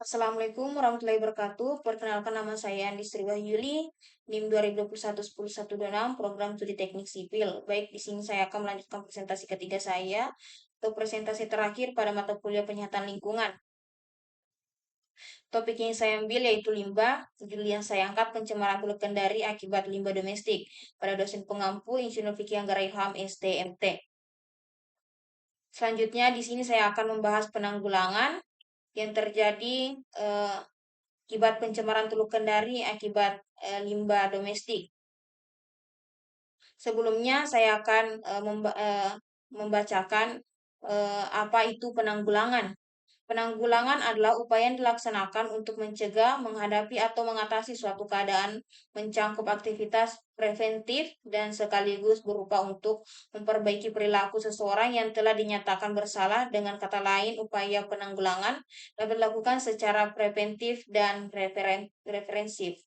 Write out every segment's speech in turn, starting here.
Assalamualaikum warahmatullahi wabarakatuh. Perkenalkan nama saya Andi Sri Wahyuli, NIM 2021-10126, Program Studi Teknik Sipil. Baik, di sini saya akan melanjutkan presentasi ketiga saya atau presentasi terakhir pada mata kuliah penyihatan lingkungan. Topik yang saya ambil yaitu limbah. Judul yang saya angkat pencemaran Teluk Kendari akibat limbah domestik pada dosen pengampu Insinyur Fikri Anggara Ilham STMT. Selanjutnya di sini saya akan membahas penanggulangan yang terjadi akibat pencemaran Teluk Kendari akibat limbah domestik. Sebelumnya saya akan membacakan apa itu penanggulangan. Penanggulangan adalah upaya yang dilaksanakan untuk mencegah, menghadapi, atau mengatasi suatu keadaan mencangkup aktivitas preventif dan sekaligus berupa untuk memperbaiki perilaku seseorang yang telah dinyatakan bersalah. Dengan kata lain, upaya penanggulangan dapat dilakukan secara preventif dan referensif.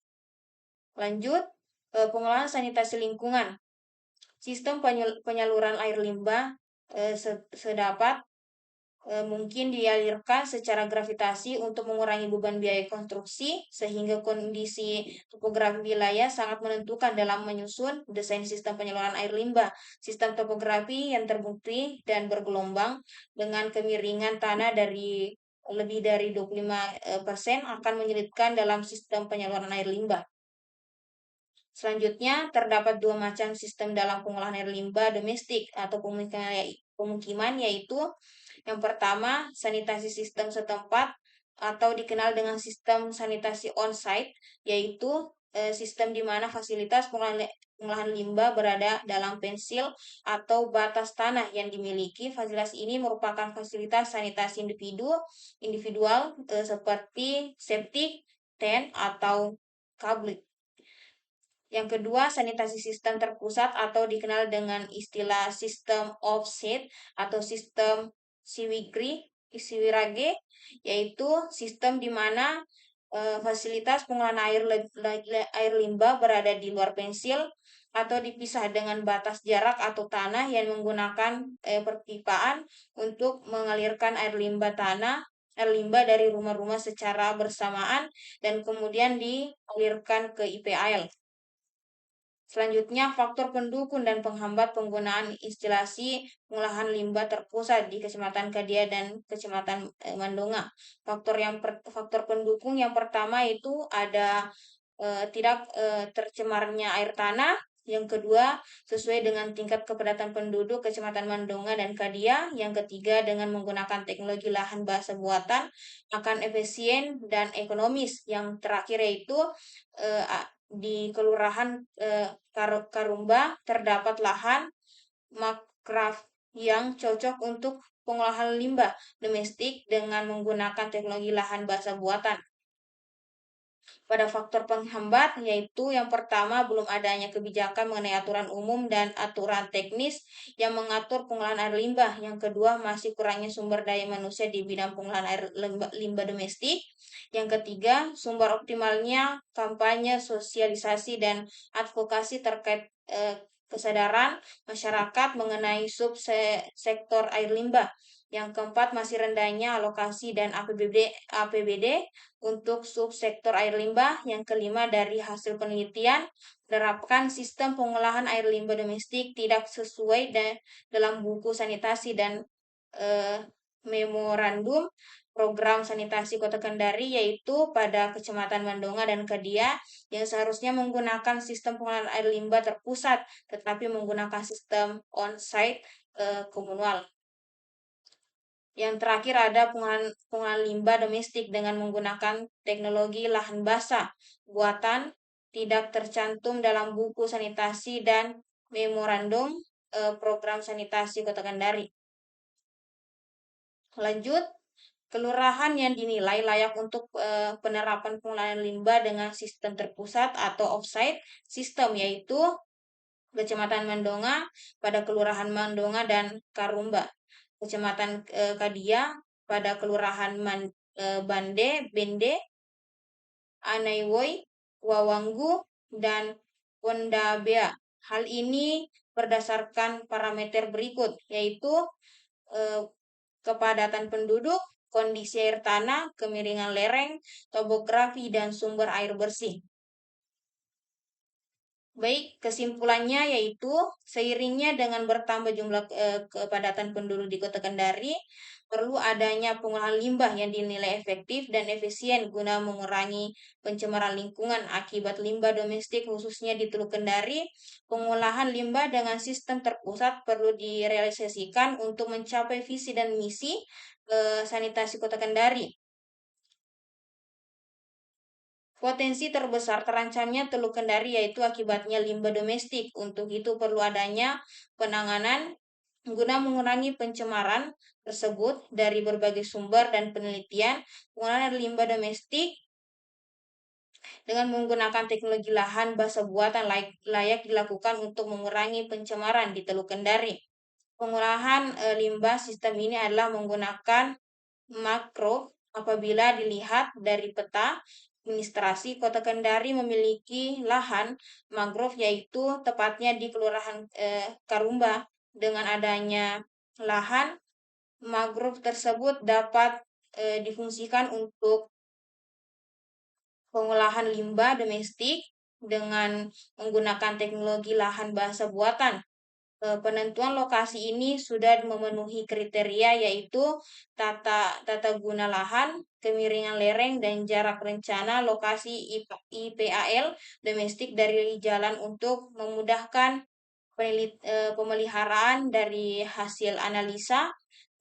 Lanjut, pengolahan sanitasi lingkungan. Sistem penyaluran air limbah sedapat mungkin dialirkan secara gravitasi untuk mengurangi beban biaya konstruksi, sehingga kondisi topografi wilayah sangat menentukan dalam menyusun desain sistem penyaluran air limbah. Sistem topografi yang terbukti dan bergelombang dengan kemiringan tanah dari lebih dari 25% akan menyulitkan dalam sistem penyaluran air limbah. Selanjutnya, terdapat dua macam sistem dalam pengolahan air limbah domestik atau pemukiman, yaitu yang pertama, sanitasi sistem setempat atau dikenal dengan sistem sanitasi on-site, yaitu sistem di mana fasilitas pengolahan limbah berada dalam pensil atau batas tanah yang dimiliki. Fasilitas ini merupakan fasilitas sanitasi individual seperti septic tank atau kabel. Yang kedua, sanitasi sistem terpusat atau dikenal dengan istilah sistem offset atau sistem siwirage, yaitu sistem di mana fasilitas pengolahan air limbah berada di luar pensil atau dipisah dengan batas jarak atau tanah yang menggunakan perpipaan untuk mengalirkan air limbah dari rumah-rumah secara bersamaan dan kemudian dialirkan ke IPAL. Selanjutnya, faktor pendukung dan penghambat penggunaan instalasi pengolahan limbah terpusat di Kecamatan Kadia dan Kecamatan Mandonga. Faktor pendukung yang pertama itu ada tidak tercemarnya air tanah. Yang kedua, sesuai dengan tingkat kepadatan penduduk Kecamatan Mandonga dan Kadia. Yang ketiga, dengan menggunakan teknologi lahan basah buatan akan efisien dan ekonomis. Yang terakhir yaitu di Kelurahan Karumba terdapat lahan makraf yang cocok untuk pengolahan limbah domestik dengan menggunakan teknologi lahan basah buatan. Pada faktor penghambat, yaitu yang pertama, belum adanya kebijakan mengenai aturan umum dan aturan teknis yang mengatur pengolahan air limbah. Yang kedua, masih kurangnya sumber daya manusia di bidang pengolahan air limbah domestik. Yang ketiga, sumber optimalnya kampanye, sosialisasi, dan advokasi terkait kesadaran masyarakat mengenai subsektor air limbah. Yang keempat, masih rendahnya alokasi dan APBD untuk subsektor air limbah. Yang kelima, dari hasil penelitian, menerapkan sistem pengolahan air limbah domestik tidak sesuai dalam buku sanitasi dan memorandum program sanitasi Kota Kendari, yaitu pada Kecamatan Mandonga dan Kadia yang seharusnya menggunakan sistem pengolahan air limbah terpusat, tetapi menggunakan sistem on-site komunal. Yang terakhir ada pengolahan limbah domestik dengan menggunakan teknologi lahan basah buatan tidak tercantum dalam buku sanitasi dan memorandum program sanitasi Kota Kendari. Lanjut, kelurahan yang dinilai layak untuk penerapan pengolahan limbah dengan sistem terpusat atau offsite sistem, yaitu Kecamatan Mandonga pada Kelurahan Mandonga dan Karumba, Kecamatan Kadia pada Kelurahan Bende, Anaiwoi, Wawanggu, dan Pondabea. Hal ini berdasarkan parameter berikut, yaitu kepadatan penduduk, kondisi air tanah, kemiringan lereng, topografi, dan sumber air bersih. Baik, kesimpulannya yaitu seiringnya dengan bertambah jumlah kepadatan penduduk di Kota Kendari, perlu adanya pengolahan limbah yang dinilai efektif dan efisien guna mengurangi pencemaran lingkungan akibat limbah domestik khususnya di Teluk Kendari. Pengolahan limbah dengan sistem terpusat perlu direalisasikan untuk mencapai visi dan misi sanitasi Kota Kendari. Potensi terbesar terancamnya Teluk Kendari yaitu akibatnya limbah domestik. Untuk itu perlu adanya penanganan guna mengurangi pencemaran tersebut dari berbagai sumber dan penelitian. Penggunaan limbah domestik dengan menggunakan teknologi lahan basa buatan layak dilakukan untuk mengurangi pencemaran di Teluk Kendari. Pengolahan limbah sistem ini adalah menggunakan makro. Apabila dilihat dari peta administrasi, Kota Kendari memiliki lahan mangrove yaitu tepatnya di Kelurahan Karumba. Dengan adanya lahan mangrove tersebut dapat difungsikan untuk pengolahan limbah domestik dengan menggunakan teknologi lahan basa buatan. Penentuan lokasi ini sudah memenuhi kriteria yaitu tata guna lahan, kemiringan lereng, dan jarak rencana lokasi IPAL domestik dari jalan untuk memudahkan pemeliharaan. Dari hasil analisa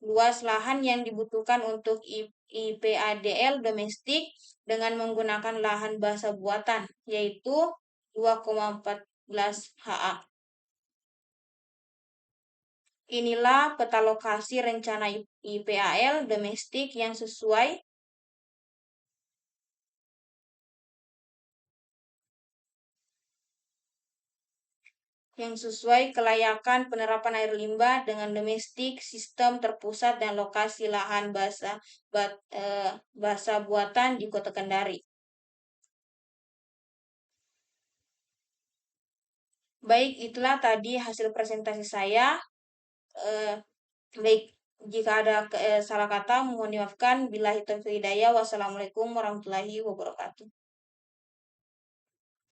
luas lahan yang dibutuhkan untuk IPADL domestik dengan menggunakan lahan basa buatan yaitu 2,14 ha. Inilah peta lokasi rencana IPAL domestik yang sesuai kelayakan penerapan air limbah dengan domestik, sistem terpusat, dan lokasi lahan basa buatan di Kota Kendari. Baik, itulah tadi hasil presentasi saya. Eh, Baik, jika ada salah kata mohon dimaafkan. Billahi taufiq hidayah. Wassalamualaikum warahmatullahi wabarakatuh.